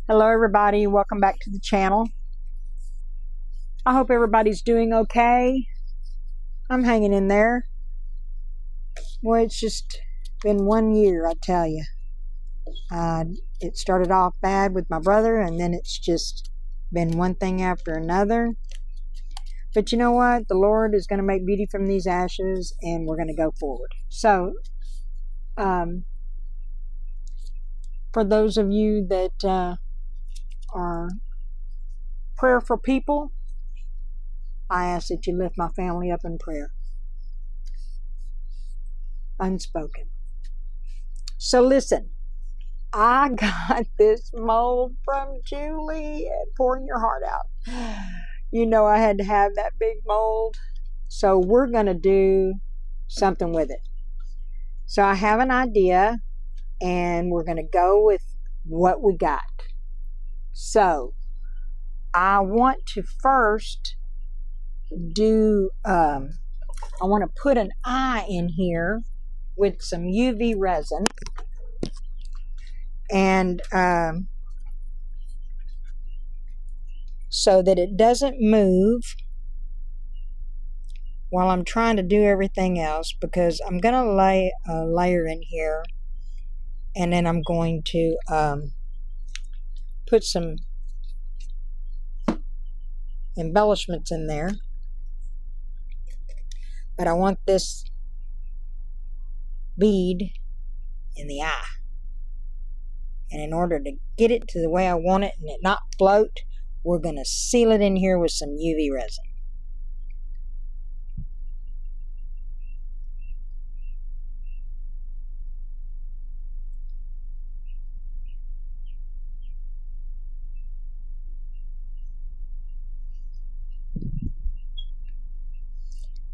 Hello everybody, welcome back to the channel. I hope everybody's doing okay. I'm hanging in there. Well, it's just been 1 year, I tell you. It started off bad with my brother, and then it's just been one thing after another. But you know what? The Lord is going to make beauty from these ashes, and we're going to go forward. So, for those of you that are prayerful people, I ask that you lift my family up in prayer. Unspoken. So listen, I got this mold from Julie, and pouring your heart out. You know I had to have that big mold. So we're going to do something with it. So I have an idea, and we're going to go with what we got. So I want to first do, I want to put an eye in here with some UV resin, and so that it doesn't move while I'm trying to do everything else, because I'm going to lay a layer in here, and then I'm going to put some embellishments in there. But I want this bead in the eye. And in order to get it to the way I want it and it not float, we're going to seal it in here with some UV resin.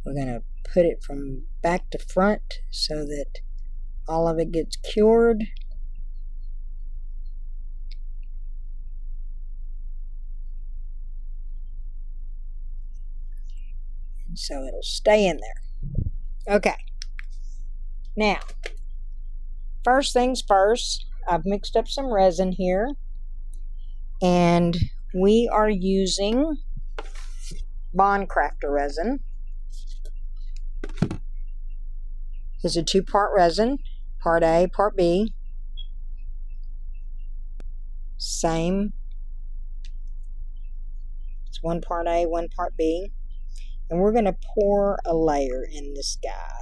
We're going to put it from back to front so that all of it gets cured. And so it'll stay in there. Okay. Now, first things first, I've mixed up some resin here, and we are using BONDCRAFTOR resin. It's a 2-part resin, part A, part B. Same. It's 1 part A, 1 part B. And we're going to pour a layer in this guy.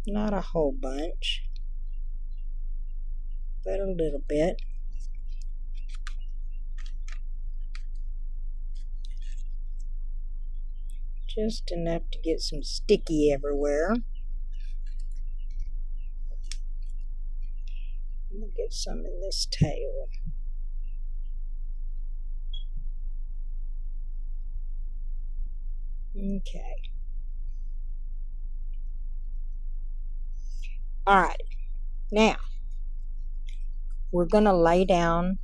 Not a whole bunch, but a little bit. Just enough to get some sticky everywhere. We'll get some in this tail. Okay. Alright. Now, we're going to lay down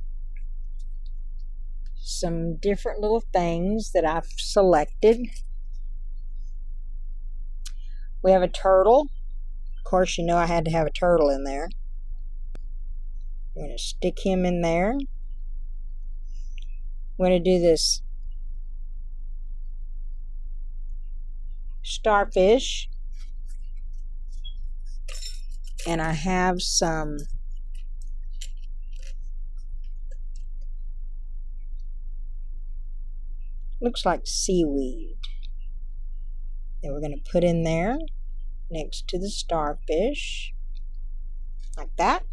some different little things that I've selected. We have a turtle. Of course, you know I had to have a turtle in there. I'm going to stick him in there. I'm going to do this starfish. And I have some looks like seaweed that we're going to put in there next to the starfish, like that.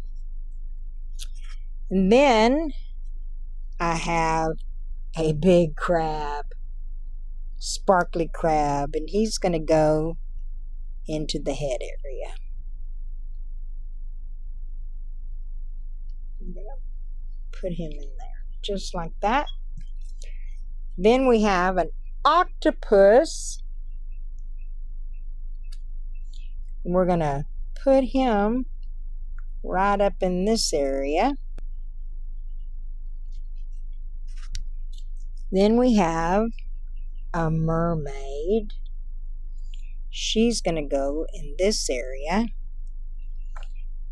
And then I have a big crab, sparkly crab, and he's going to go into the head area. I'm going to put him in there, just like that. Then we have an octopus. And we're going to put him right up in this area. Then we have a mermaid. She's going to go in this area.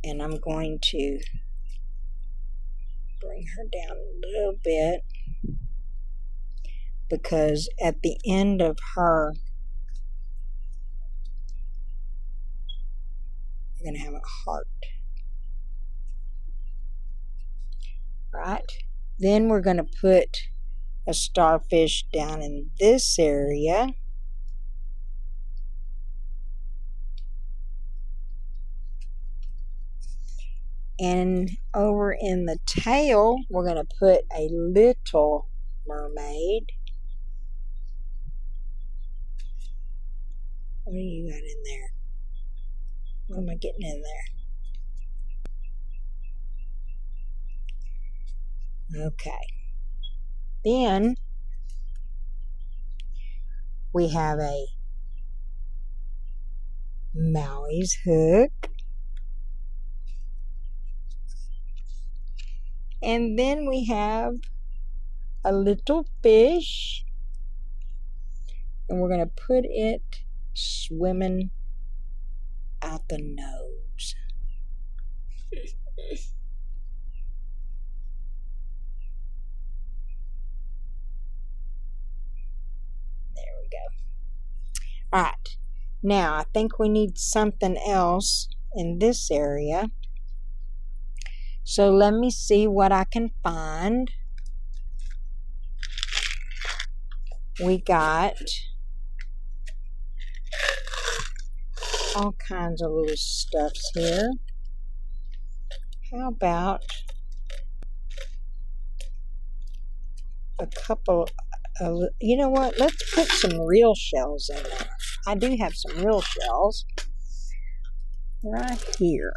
And I'm going to bring her down a little bit, because at the end of her, we're going to have a heart. Right? Then we're going to put a starfish down in this area. And over in the tail, we're going to put a little mermaid. What do you got in there? What am I getting in there? Okay. Then we have a Maui's hook. And then we have a little fish. And we're going to put it swimming out the nose. There we go. All right. Now, I think we need something else in this area. So let me see what I can find. We got all kinds of little stuffs here. How about a couple of, you know what, let's put some real shells in there. I do have some real shells right here.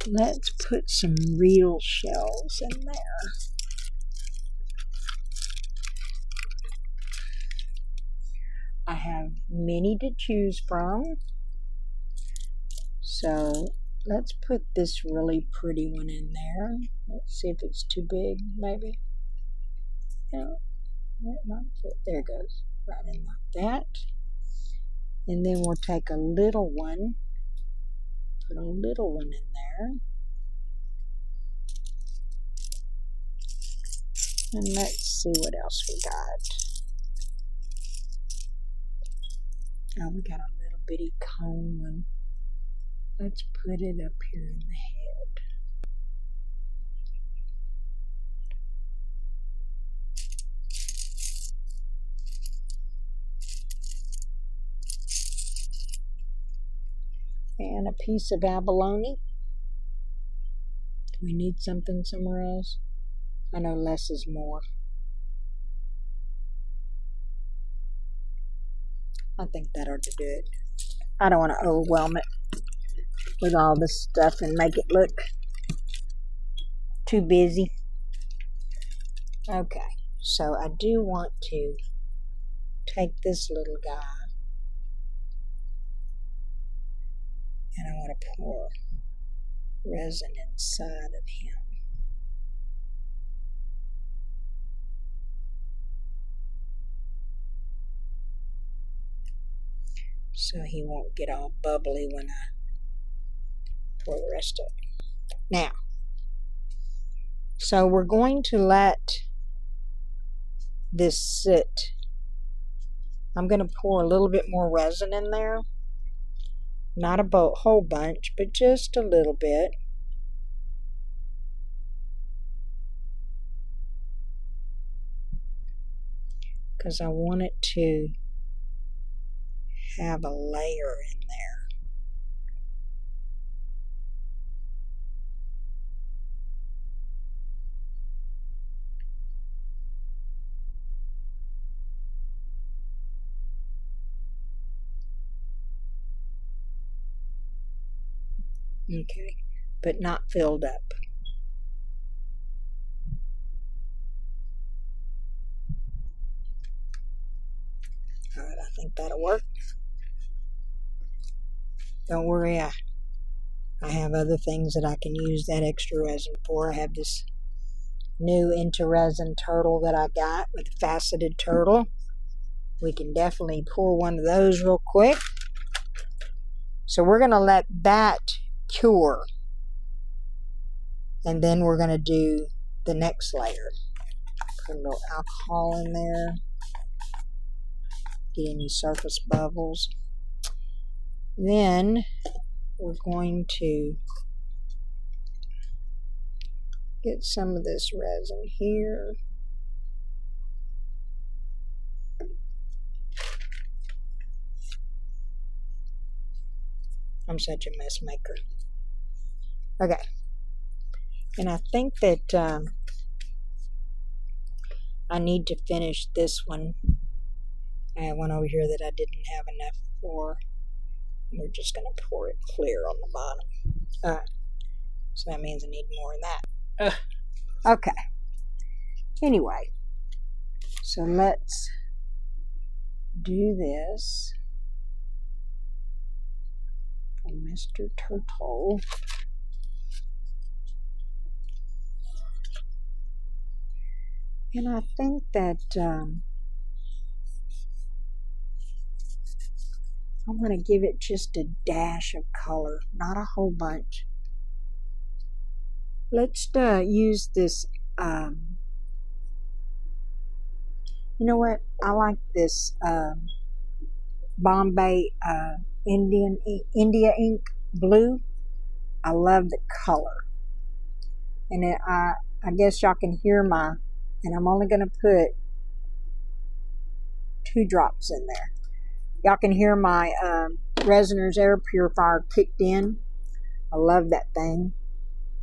Let's put some real shells in there. I have many to choose from. So let's put this really pretty one in there. Let's see if it's too big, maybe. No, it might fit. There it goes. Right in like that. And then we'll take a little one. Put a little one in there. And let's see what else we got. Oh, we got a little bitty cone one. Let's put it up here in the head. And a piece of abalone. Do we need something somewhere else? I know less is more. I think that ought to do it. I don't want to overwhelm it with all this stuff and make it look too busy. Okay, so I do want to take this little guy and I want to pour resin inside of him. So he won't get all bubbly when I pour the rest of it. Now, so we're going to let this sit. I'm going to pour a little bit more resin in there. Not a whole bunch, but just a little bit. Because I want it to have a layer in there. Okay, but not filled up. All right, I think that'll work. Don't worry, I have other things that I can use that extra resin for. I have this new IntoResin turtle that I got with a faceted turtle. We can definitely pour one of those real quick. So we're going to let that cure. And then we're going to do the next layer. Put a little alcohol in there. Get any surface bubbles. Then we're going to get some of this resin here. I'm such a mess maker. Okay. And I think that I need to finish this one. I have one over here that I didn't have enough for. We're just going to pour it clear on the bottom. So that means I need more of that. Okay. Anyway, so let's do this for Mr. Turtle. And I think that I want to give it just a dash of color, not a whole bunch. Let's use this, you know what, I like this Bombay India ink blue. I love the color. And I guess y'all can hear and I'm only going to put 2 drops in there. Y'all can hear my Resiner's air purifier kicked in. I love that thing.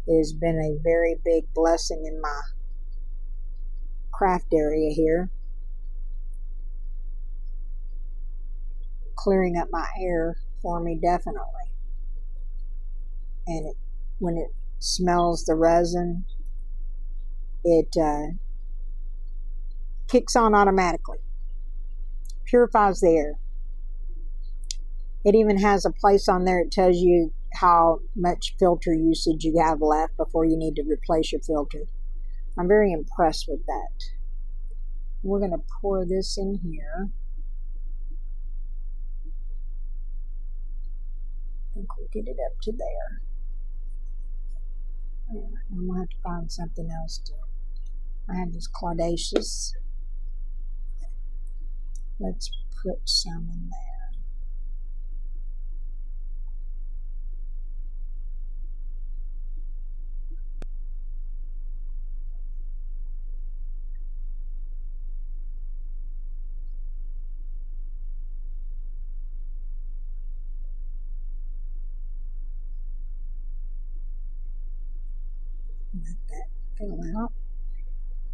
It has been a very big blessing in my craft area here. Clearing up my air for me, definitely. And when it smells the resin, it kicks on automatically. Purifies the air. It even has a place on there. It tells you how much filter usage you have left before you need to replace your filter. I'm very impressed with that. We're going to pour this in here. I think we'll get it up to there. I'm going to have to find something else to. I have this Claudaceous. Let's put some in there. Let that fill out.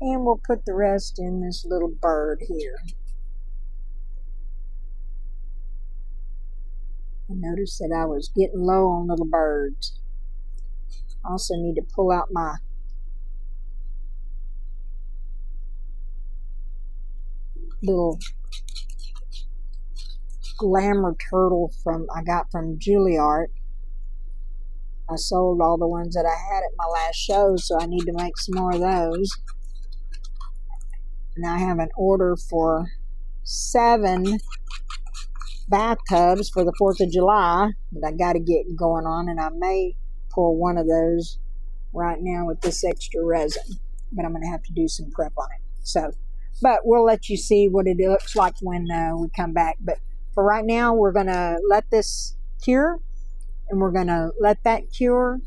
And we'll put the rest in this little bird here. I noticed that I was getting low on little birds. I also need to pull out my little glamour turtle I got from Uniconeart. I sold all the ones that I had at my last show, so I need to make some more of those. And I have an order for 7 bathtubs for the 4th of July that I got to get going on, and I may pull one of those right now with this extra resin, but I'm going to have to do some prep on it. So, but we'll let you see what it looks like when we come back. But for right now, we're going to let this cure, and we're going to let that cure,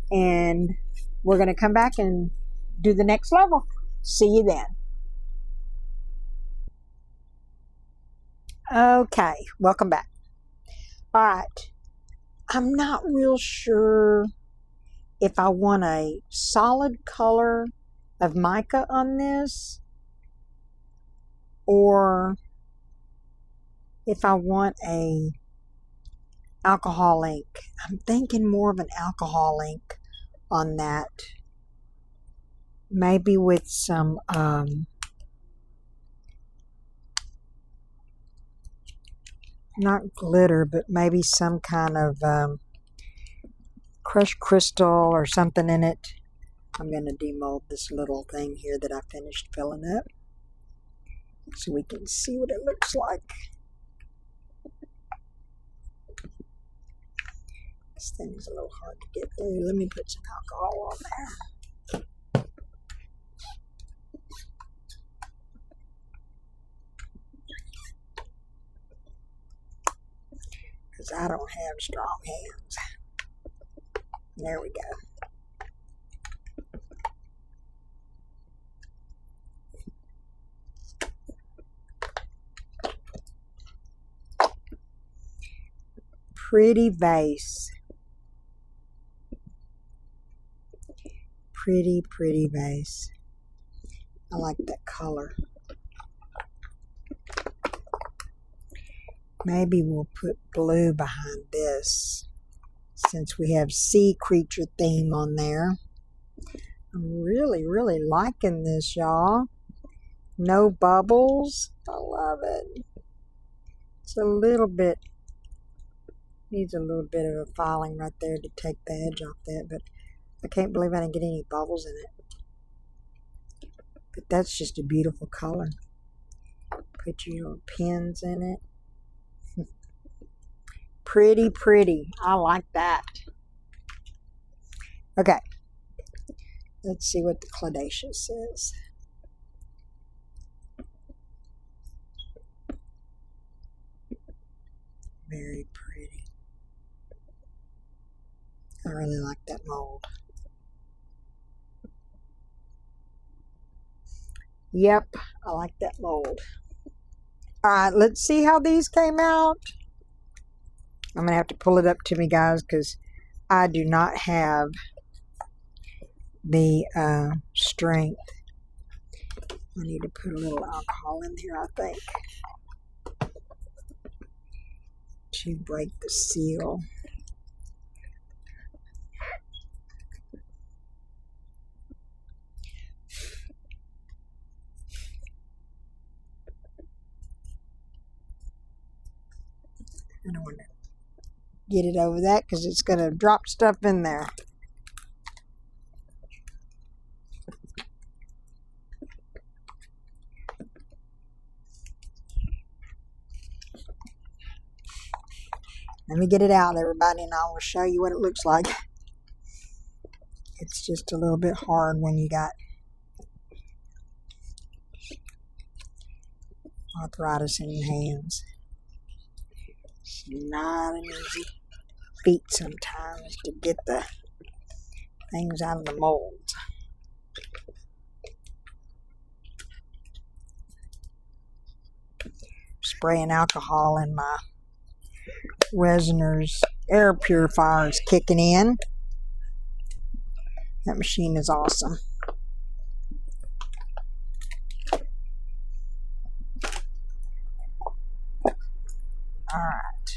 and we're going to come back and do the next level. See you then. Okay, welcome back. All right, I'm not real sure if I want a solid color of mica on this or if I want a alcohol ink. I'm thinking more of an alcohol ink on that. Maybe with some not glitter, but maybe some kind of crushed crystal or something in it. I'm going to demold this little thing here that I finished filling up so we can see what it looks like. This thing's a little hard to get through. Let me put some alcohol on there. Because I don't have strong hands. There we go. Pretty vase. Pretty, pretty vase. I like that color. Maybe we'll put blue behind this since we have sea creature theme on there. I'm really, really liking this, y'all. No bubbles. I love it. It's a little bit, needs a little bit of a filing right there to take the edge off that, but I can't believe I didn't get any bubbles in it. But that's just a beautiful color. Put your little pins in it. Pretty, pretty. I like that. Okay. Let's see what the Claudaceous says. Very pretty. I really like that mold. Yep, I like that mold. Alright, let's see how these came out. I'm going to have to pull it up to me, guys, because I do not have the strength. I need to put a little alcohol in here, I think, to break the seal. I don't want to get it over that because it's going to drop stuff in there. Let me get it out, everybody, and I will show you what it looks like. It's just a little bit hard when you got arthritis in your hands. It's not an easy feat sometimes to get the things out of the molds. Spraying alcohol in my Resiner's air purifier is kicking in. That machine is awesome. Alright,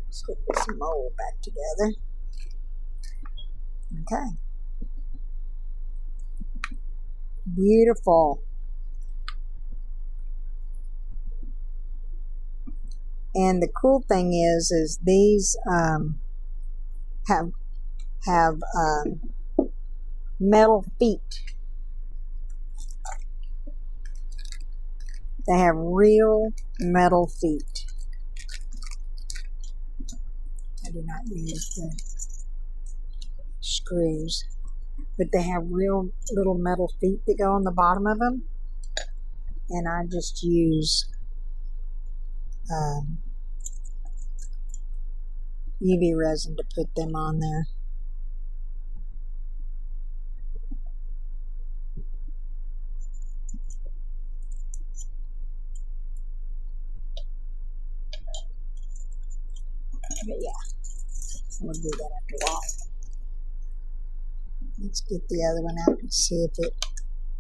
let's get this mold back together. Okay. Beautiful. And the cool thing is these have metal feet. They have real metal feet. I do not use the screws, but they have real little metal feet that go on the bottom of them, and I just use UV resin to put them on there. But yeah, we'll do that after a while. Let's get the other one out and see if it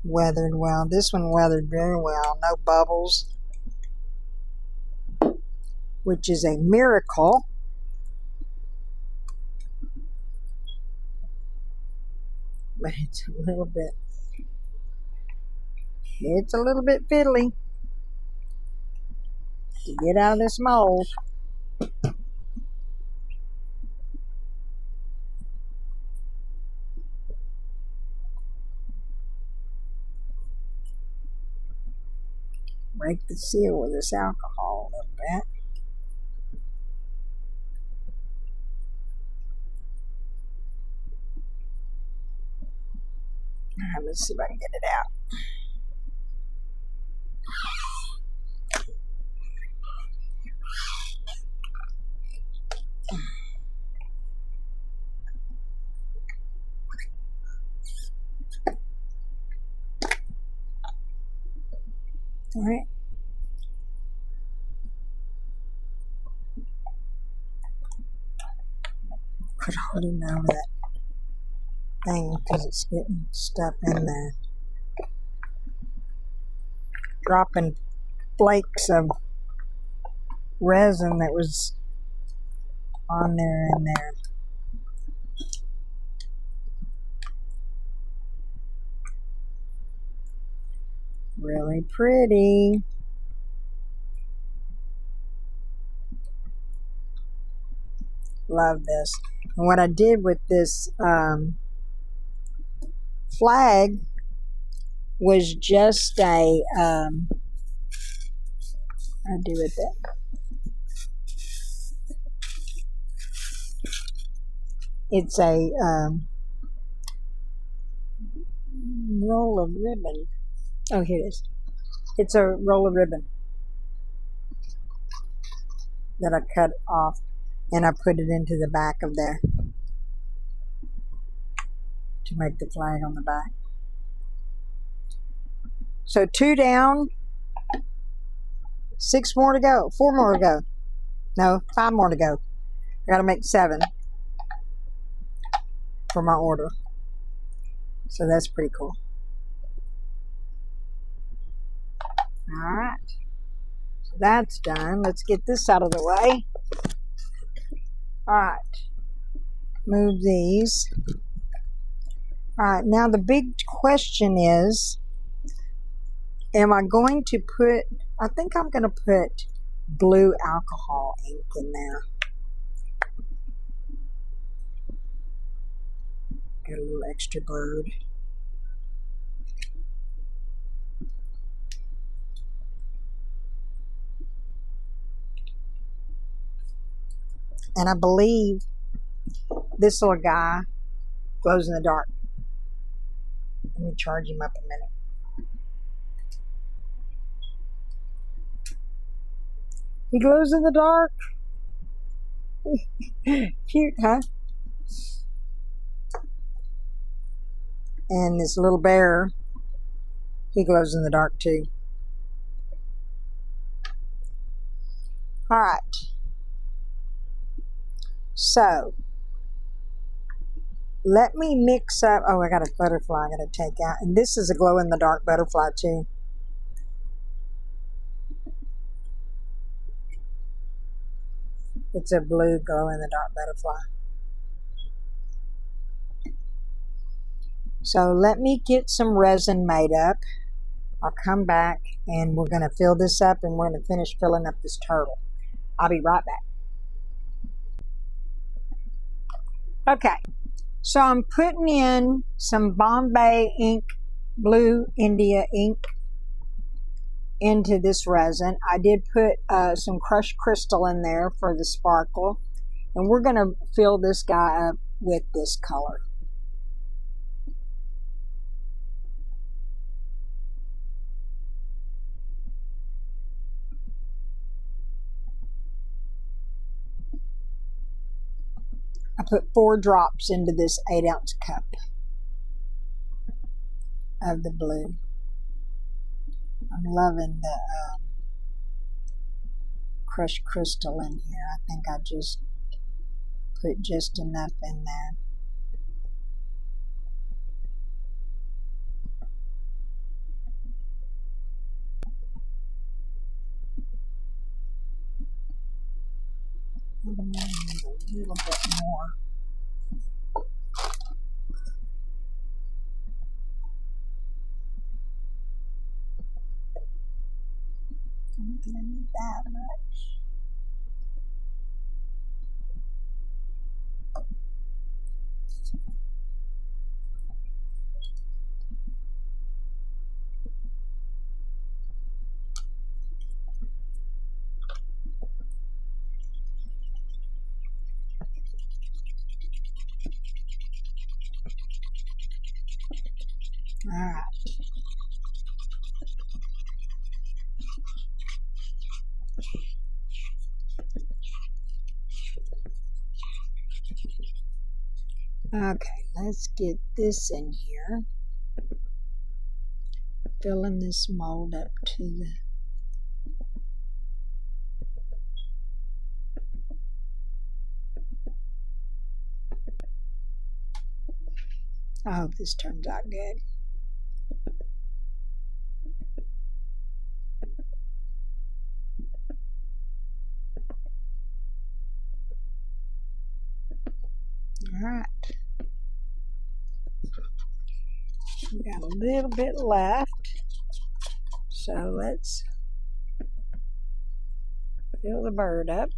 weathered well. This one weathered very well. No bubbles, which is a miracle. But it's a little bit fiddly to get out of this mold. Break the seal with this alcohol a little bit. Let's see if I can get it out. All right. Put holding over that thing because it's getting stuff in there. Dropping flakes of resin that was on there in there. Really pretty. Love this. And what I did with this flag was just a, I do with it. It's a roll of ribbon. Oh, here it is. It's a roll of ribbon that I cut off and I put it into the back of there to make the flag on the back. So 2 down, 6 more to go, 4 more to go. No, 5 more to go. I gotta make 7 for my order. So that's pretty cool. All right, so that's done. Let's get this out of the way. All right, move these. All right, now the big question is, am I going to put, I think I'm going to put blue alcohol ink in there. Got a little extra bird. And I believe this little guy glows in the dark. Let me charge him up a minute. He glows in the dark. Cute, huh? And this little bear, he glows in the dark too. All right. So, let me mix up, oh, I got a butterfly I got to take out. And this is a glow-in-the-dark butterfly too. It's a blue glow-in-the-dark butterfly. So let me get some resin made up. I'll come back and we're going to fill this up and we're going to finish filling up this turtle. I'll be right back. Okay, so I'm putting in some Bombay ink, blue India ink into this resin. I did put some crushed crystal in there for the sparkle. And we're going to fill this guy up with this color. I put 4 drops into this 8-ounce cup of the blue. I'm loving the crushed crystal in here. I think I just put just enough in there. A little bit more. I'm gonna need that much. All Okay, let's get this in here. Filling this mold up to the I hope this turns out good. Alright. We got a little bit left. So let's fill the bird up.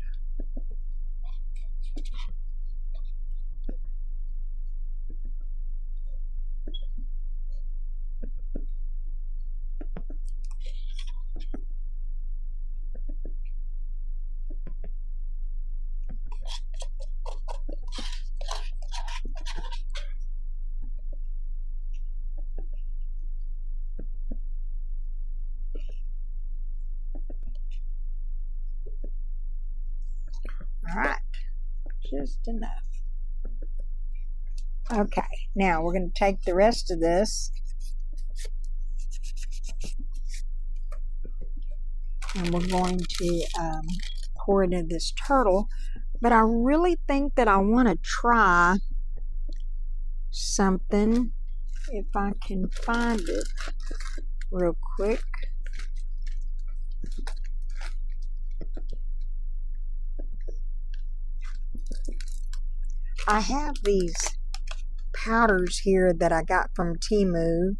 Alright, just enough. Okay, now we're going to take the rest of this and we're going to pour it in this turtle. But I really think that I want to try something, if I can find it real quick. I have these powders here that I got from Temu.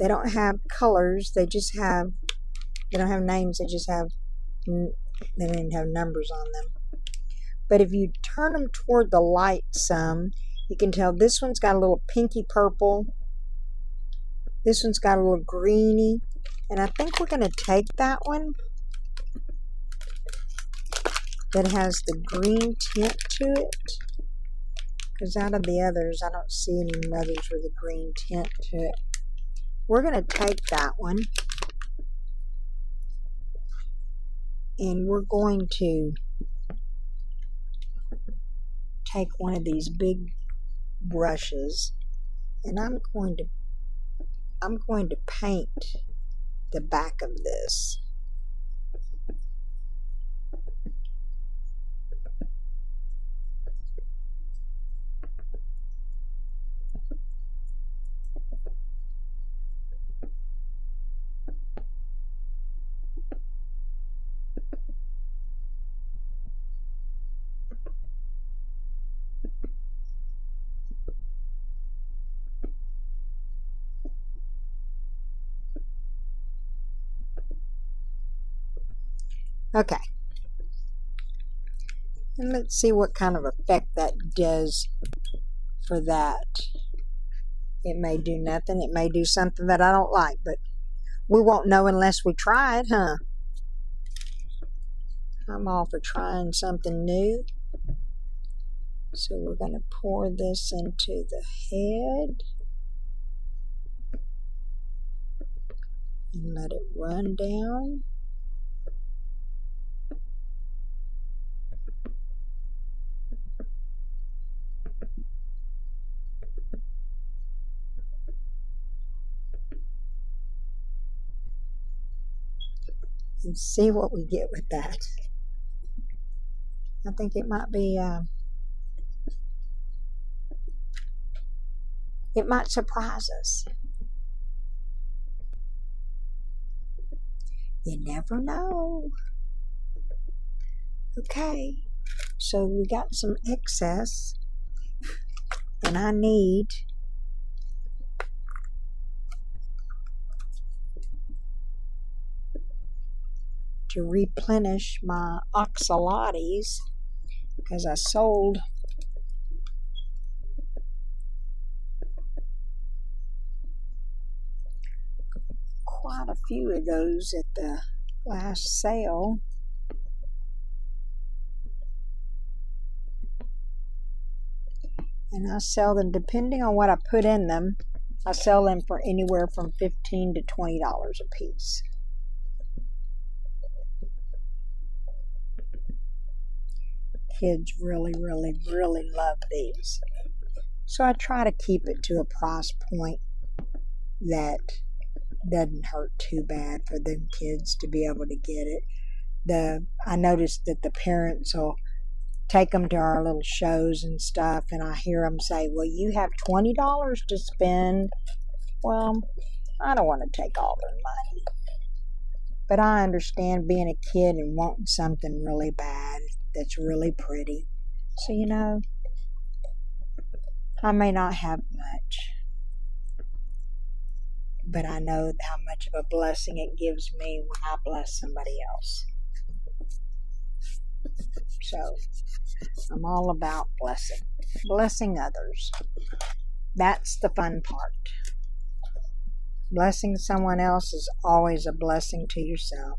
They don't have colors, they don't have names, they don't even have numbers on them. But if you turn them toward the light some, you can tell this one's got a little pinky purple, this one's got a little greeny, and I think we're going to take that one that has the green tint to it, because out of the others I don't see any others with a green tint to it. We're going to take that one and we're going to take one of these big brushes and I'm going to paint the back of this. Okay, and let's see what kind of effect that does for that. It may do nothing, it may do something that I don't like, but we won't know unless we try it, huh? I'm all for trying something new. So we're going to pour this into the head and let it run down. And see what we get with that. I think it might be, it might surprise us. You never know. Okay, so we got some excess, and I need to replenish my oxalates because I sold quite a few of those at the last sale. And I sell them, depending on what I put in them, I sell them for anywhere from $15 to $20 a piece. kids really, really, really love these. So I try to keep it to a price point that doesn't hurt too bad for them kids to be able to get it. I noticed that the parents will take them to our little shows and stuff, and I hear them say, well, you have $20 to spend. Well, I don't want to take all their money. But I understand being a kid and wanting something really bad that's really pretty. So, you know, I may not have much, but I know how much of a blessing it gives me when I bless somebody else. So, I'm all about blessing others. That's the fun part. Blessing someone else is always a blessing to yourself.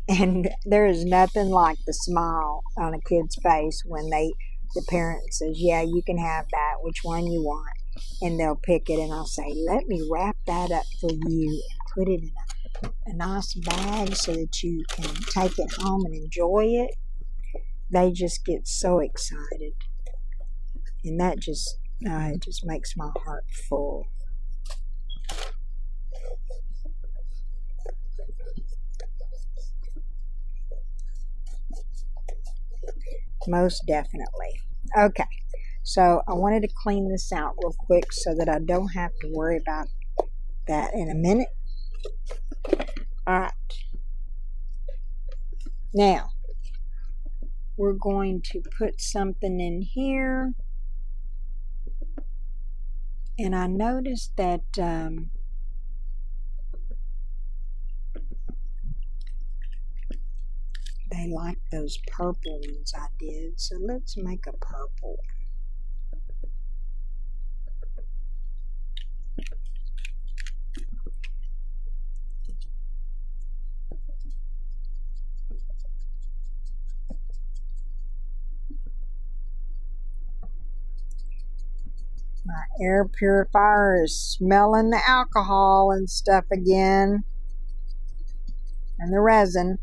And there is nothing like the smile on a kid's face when the parent says, yeah, you can have that, which one you want. And they'll pick it, and I'll say, let me wrap that up for you and put it in a nice bag so that you can take it home and enjoy it. They just get so excited. And that just, it just makes my heart full. Most definitely. Okay, so I wanted to clean this out real quick so that I don't have to worry about that in a minute. All right. Now, we're going to put something in here. And I noticed that they like those purple ones I did. So let's make a purple. My air purifier is smelling the alcohol and stuff again. And the resin.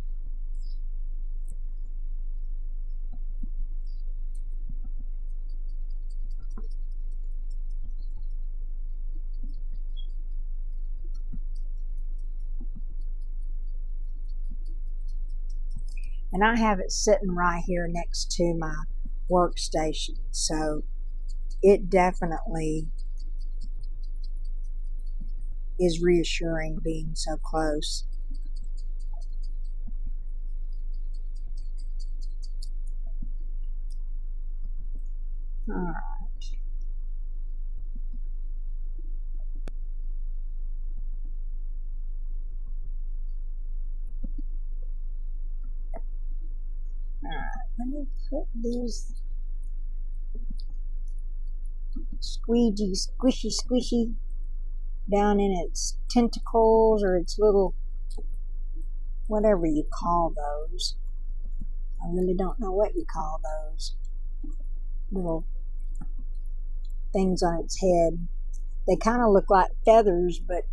And I have it sitting right here next to my workstation. So it definitely is reassuring being so close. All right. All right, let me put these squishy down in its tentacles or its little, whatever you call those. I really don't know what you call those little things on its head. They kind of look like feathers, but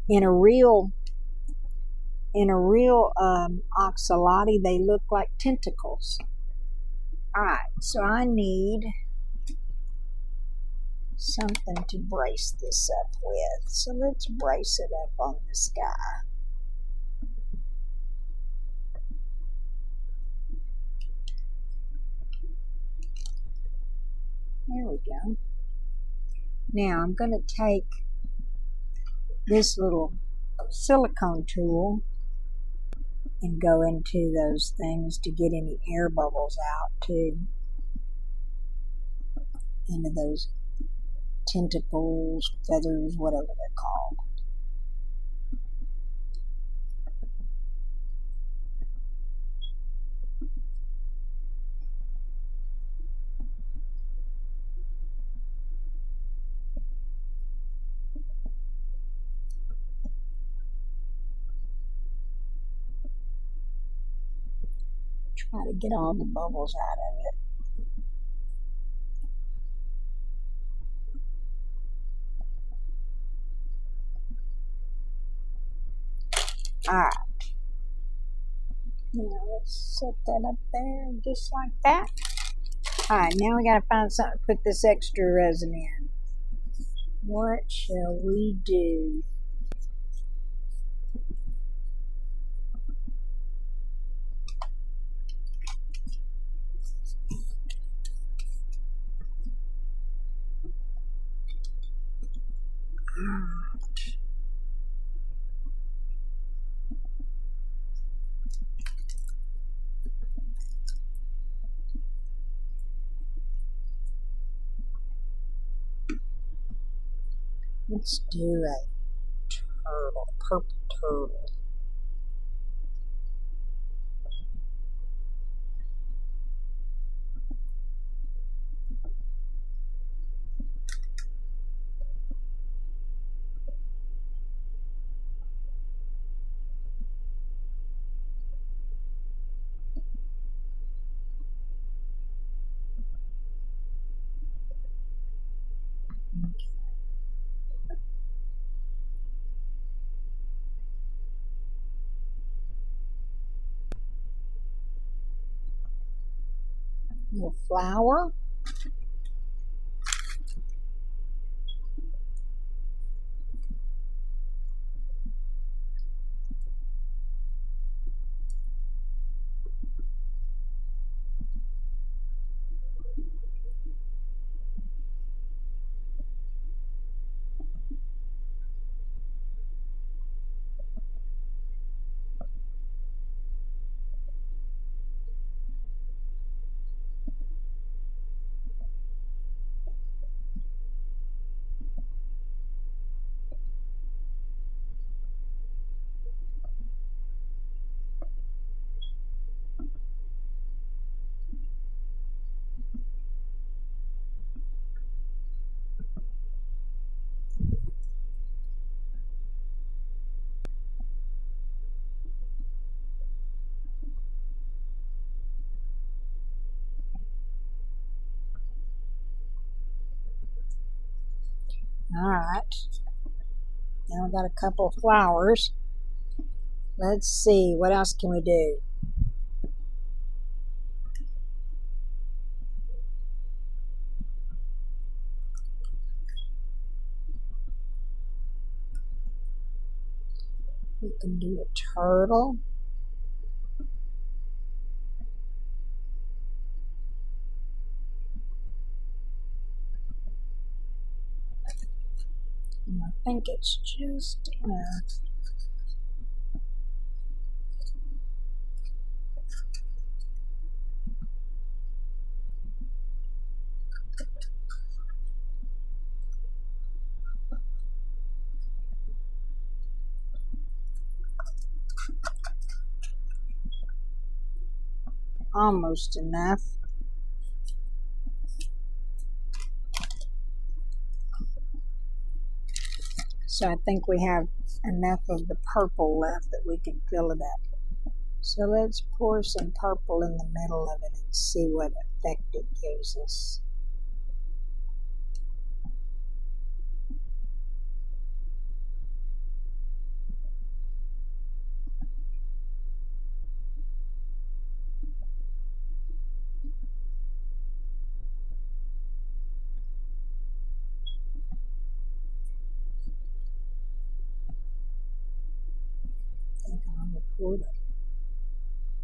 in a real oxalate, they look like tentacles. Alright, so I need something to brace this up with. So let's brace it up on this guy. There we go. Now I'm going to take this little silicone tool and go into those things to get any air bubbles out too. Into those tentacles, feathers, whatever they're called. Try to get all the bubbles out of it. Alright. Now let's set that up there just like that. Alright, now we gotta find something to put this extra resin in. What shall we do? Let's do a turtle, purple turtle. Little flower. Alright, now we got a couple of flowers. Let's see, what else can we do? We can do a turtle. And I think it's just almost enough. So I think we have enough of the purple left that we can fill it up. So let's pour some purple in the middle of it and see what effect it gives us.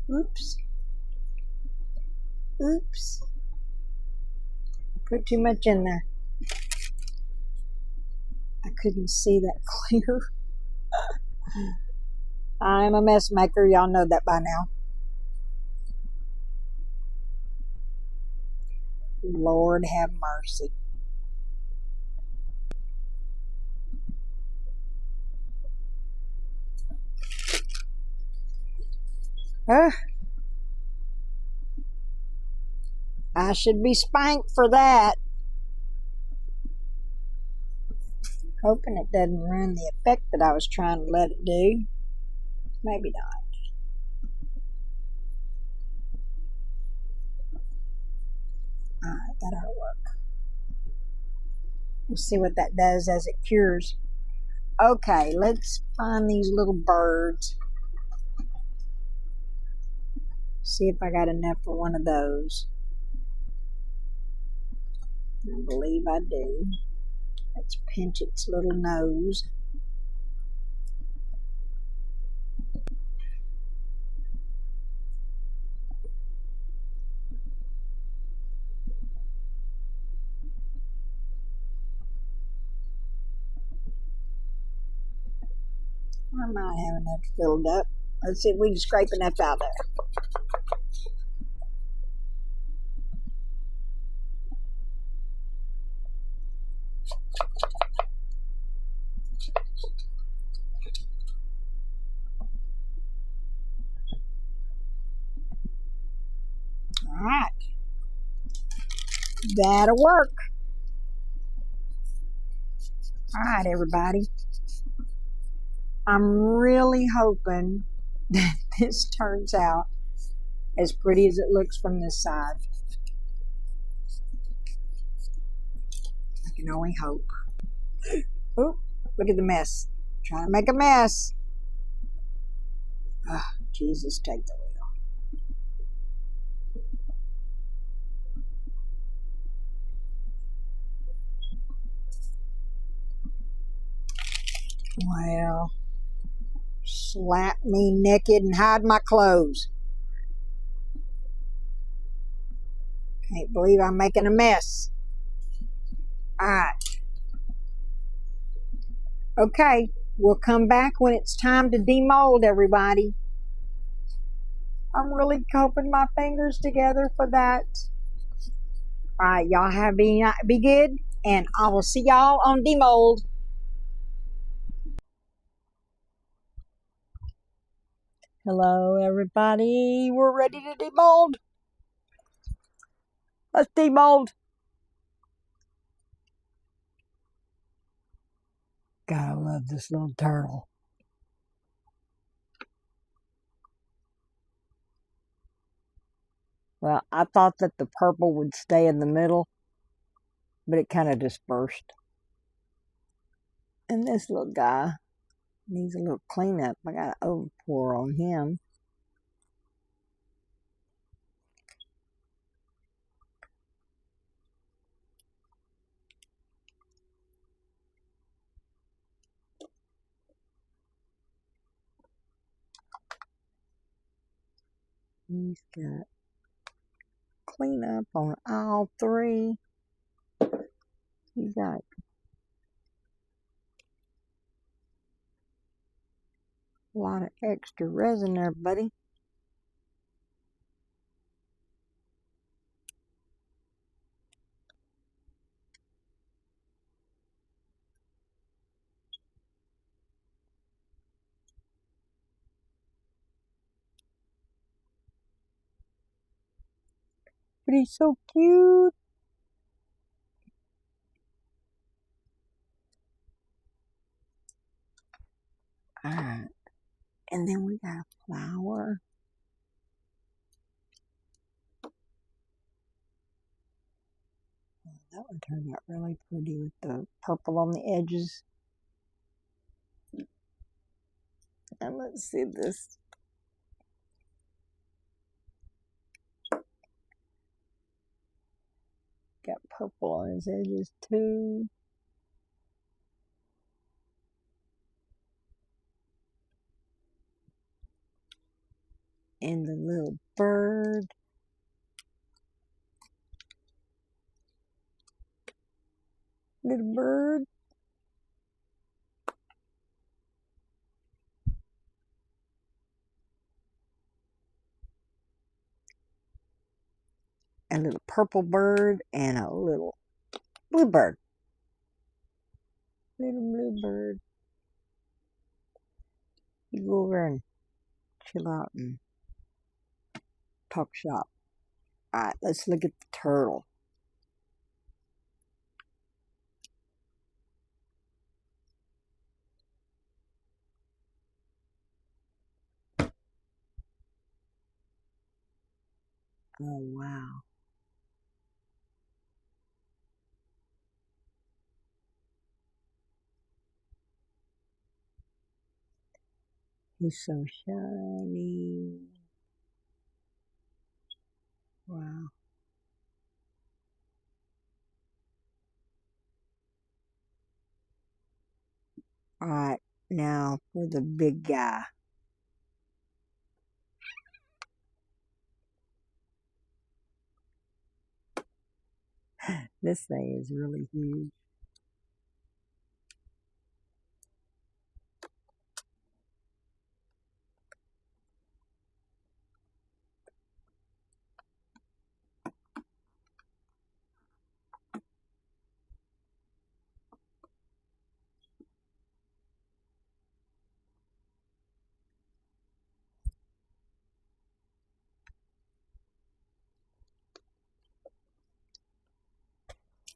Oops. Oops. Put too much in there. I couldn't see that clear. I'm a mess maker. Y'all know that by now. Lord have mercy. I should be spanked for that. Hoping it doesn't ruin the effect that I was trying to let it do. Maybe not. Alright, that ought to work. We'll see what that does as it cures. Okay, let's find these little birds. See if I got enough for one of those. I believe I do. Let's pinch its little nose. I might have enough filled up. Let's see if we can scrape enough out there. All right. That'll work. All right, everybody. I'm really hoping that this turns out as pretty as it looks from this side. I can only hope. Oh, look at the mess. Trying to make a mess. Oh, Jesus, take the wheel. Well, slap me naked and hide my clothes. Can't believe I'm making a mess. All right. Okay, we'll come back when it's time to demold, everybody. I'm really coping my fingers together for that. All right, y'all have be good, and I will see y'all on demold. Hello, everybody. We're ready to demold. Let's demold. God, I love this little turtle. Well, I thought that the purple would stay in the middle, but it kind of dispersed. And this little guy needs a little cleanup. I got an overpour on him. He's got cleanup on all three. You got a lot of extra resin there, buddy. But he's so cute. Alright. And then we got a flower. That one turned out really pretty with the purple on the edges. And let's see this. Got purple on his edges too. And the little bird. Little bird. A little purple bird and a little blue bird. Little blue bird. You go over and chill out and talk shop. Alright, let's look at the turtle. Oh, wow. He's so shiny. Wow. All right, now for the big guy. This thing is really huge.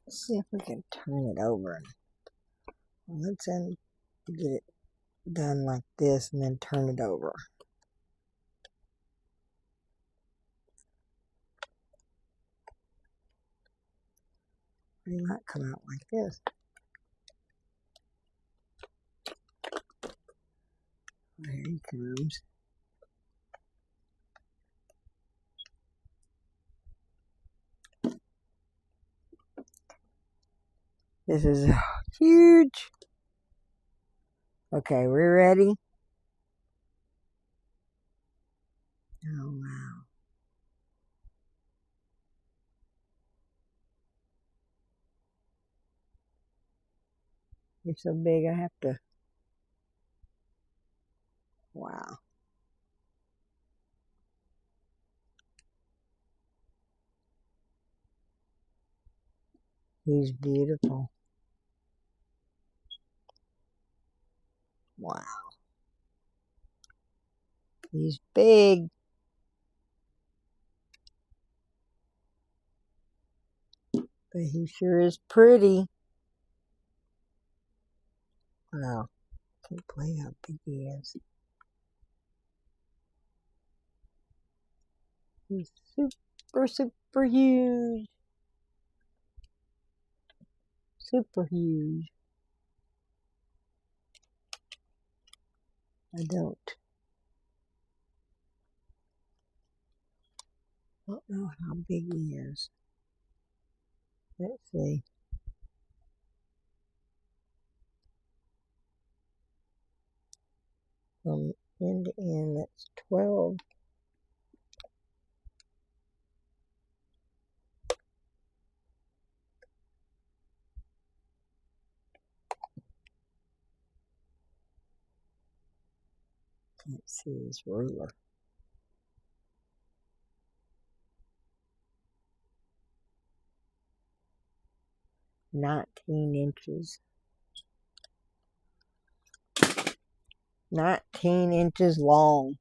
Let's see if we can turn it over. Let's get it done like this and then turn it over. It might come out like this. There he comes. This is huge. Okay, we're ready. Oh, wow. You're so big, I have to. Wow. He's beautiful. Wow. He's big. But he sure is pretty. Wow. Can't believe how big he is. He's super, super huge. Super huge. I don't know how big he is. Let's see. From end to end, that's 12. Can't see his ruler. 19 inches. 19 inches long.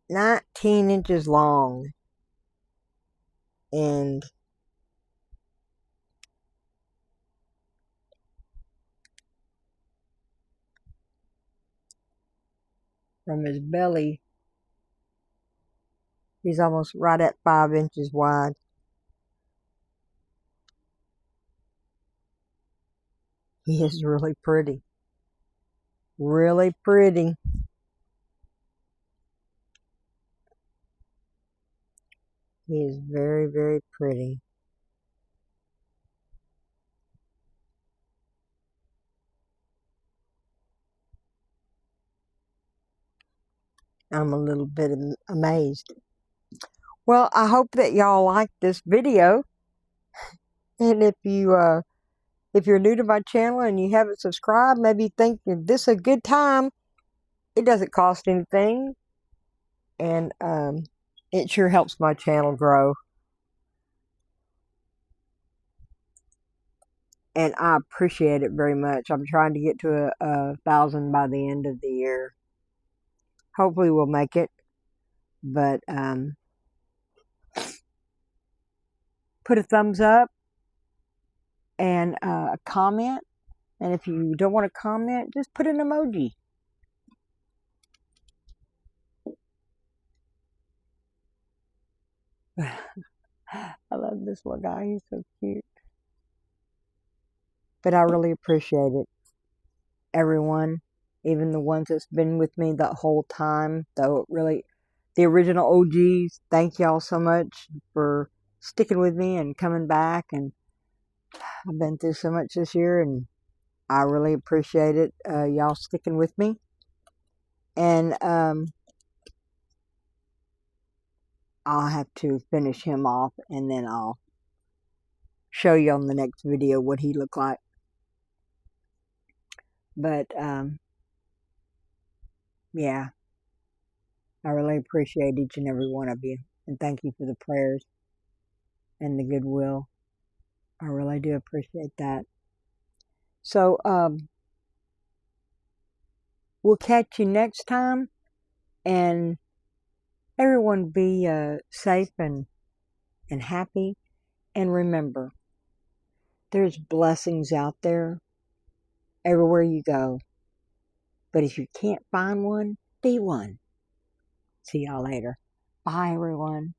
"19 inches long." And from his belly, he's almost right at 5 inches wide. He is really pretty. Really pretty. He is very, very pretty. I'm a little bit amazed. Well, I hope that y'all like this video. And if you're new to my channel and you haven't subscribed, maybe think this is a good time. It doesn't cost anything. And it sure helps my channel grow. And I appreciate it very much. I'm trying to get to 1,000 by the end of the year. Hopefully we'll make it. But put a thumbs up and a comment. And if you don't want to comment, just put an emoji. I love this little guy. He's so cute. But I really appreciate it. everyone, even the ones that's been with me the whole time. Though really, the original OGs, thank y'all so much for sticking with me and coming back. And I've been through so much this year, and I really appreciate it, y'all sticking with me. And I'll have to finish him off, and then I'll show you on the next video what he looked like. But yeah, I really appreciate each and every one of you, and thank you for the prayers and the goodwill. I really do appreciate that. So we'll catch you next time, and everyone be safe and happy. And remember, there's blessings out there everywhere you go. But if you can't find one, be one. See y'all later. Bye, everyone.